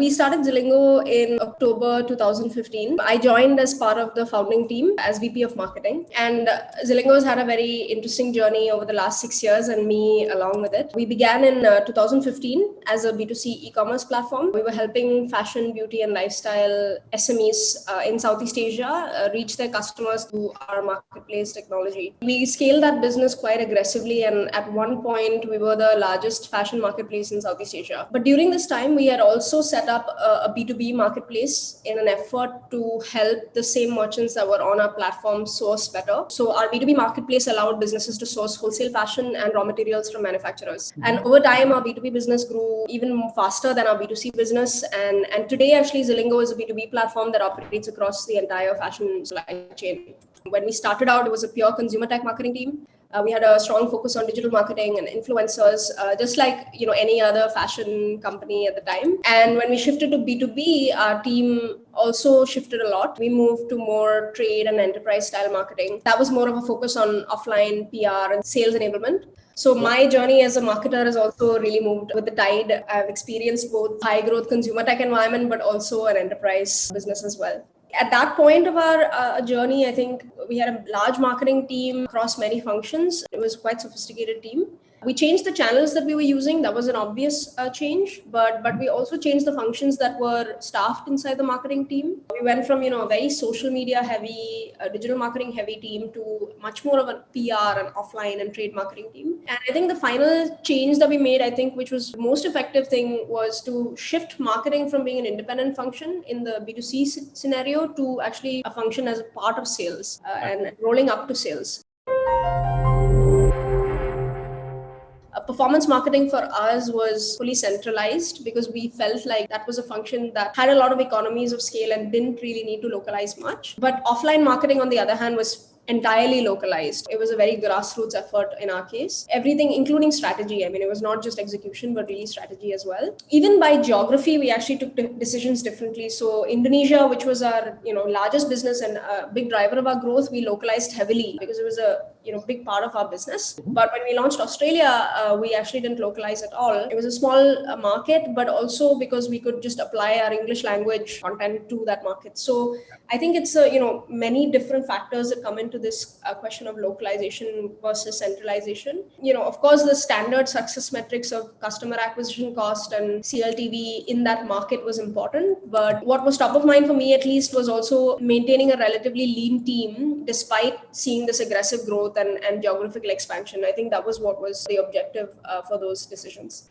We started Zilingo in October 2015. I joined as part of the founding team as VP of Marketing. And Zilingo has had a very interesting journey over the last 6 years, and me along with it. We began in 2015 as a B2C e-commerce platform. We were helping fashion, beauty, and lifestyle SMEs in Southeast Asia reach their customers through our marketplace technology. We scaled that business quite aggressively, and at one point, we were the largest fashion marketplace in Southeast Asia. But during this time, we had also set up a B2B marketplace in an effort to help the same merchants that were on our platform source better. So our B2B marketplace allowed businesses to source wholesale fashion and raw materials from manufacturers. And over time, our B2B business grew even faster than our B2C business. And today, actually, Zilingo is a B2B platform that operates across the entire fashion supply chain. When we started out, it was a pure consumer tech marketing team. We had a strong focus on digital marketing and influencers, just like any other fashion company at the time. And when we shifted to B2B, our team also shifted a lot. We moved to more trade and enterprise style marketing. That was more of a focus on offline PR and sales enablement. So my journey as a marketer has also really moved with the tide. I've experienced both high growth consumer tech environment, but also an enterprise business as well. At that point of our journey, I think we had a large marketing team across many functions. It was quite a sophisticated team. We changed the channels that we were using. That was an obvious change, but we also changed the functions that were staffed inside the marketing team. We went from a very social media heavy, digital marketing heavy team to much more of a PR and offline and trade marketing team. And I think the final change that we made, I think, which was the most effective thing, was to shift marketing from being an independent function in the B2C scenario to actually a function as a part of sales and rolling up to sales. Performance marketing for us was fully centralized because we felt like that was a function that had a lot of economies of scale and didn't really need to localize much. But offline marketing, on the other hand, was entirely localized. It was a very grassroots effort in our case. Everything, including strategy. I mean, it was not just execution, but really strategy as well. Even by geography, we actually took decisions differently. So Indonesia, which was our largest business and a big driver of our growth, we localized heavily because it was a big part of our business. But when we launched Australia, we actually didn't localize at all. It was a small market, but also because we could just apply our English language content to that market. So I think it's many different factors that come into this question of localization versus centralization. Of course, the standard success metrics of customer acquisition cost and CLTV in that market was important. But what was top of mind for me, at least, was also maintaining a relatively lean team despite seeing this aggressive growth and geographical expansion. I think that was what was the objective for those decisions.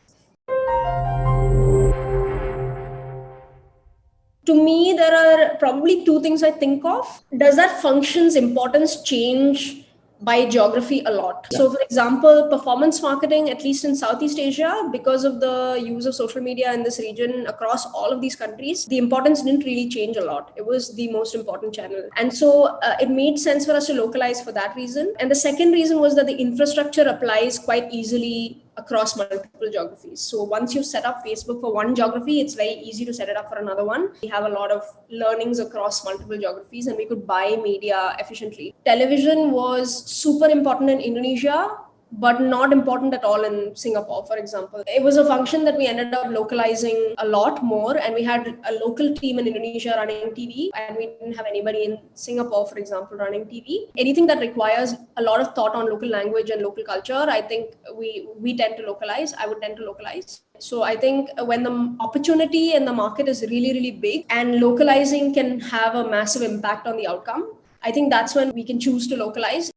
To me, there are probably two things I think of. Does that function's importance change by geography a lot? Yeah. So, for example, performance marketing, at least in Southeast Asia, because of the use of social media in this region across all of these countries, the importance didn't really change a lot. It was the most important channel. And so it made sense for us to localize for that reason. And the second reason was that the infrastructure applies quite easily across multiple geographies. So once you set up Facebook for one geography, it's very easy to set it up for another one. We have a lot of learnings across multiple geographies and we could buy media efficiently. Television was super important in Indonesia, but not important at all in Singapore, for example. It was a function that we ended up localizing a lot more, and we had a local team in Indonesia running TV, and we didn't have anybody in Singapore, for example, running TV. Anything that requires a lot of thought on local language and local culture, I think we tend to localize. I would tend to localize. So I think when the opportunity and the market is really, really big and localizing can have a massive impact on the outcome, I think that's when we can choose to localize.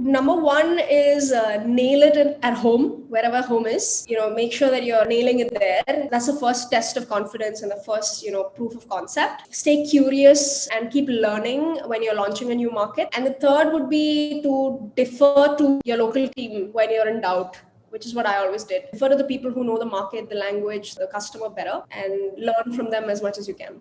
Number one is nail it at home, wherever home is. Make sure that you're nailing it there. That's the first test of confidence and the first, proof of concept. Stay curious and keep learning when you're launching a new market. And the third would be to defer to your local team when you're in doubt, which is what I always did. Defer to the people who know the market, the language, the customer better, and learn from them as much as you can.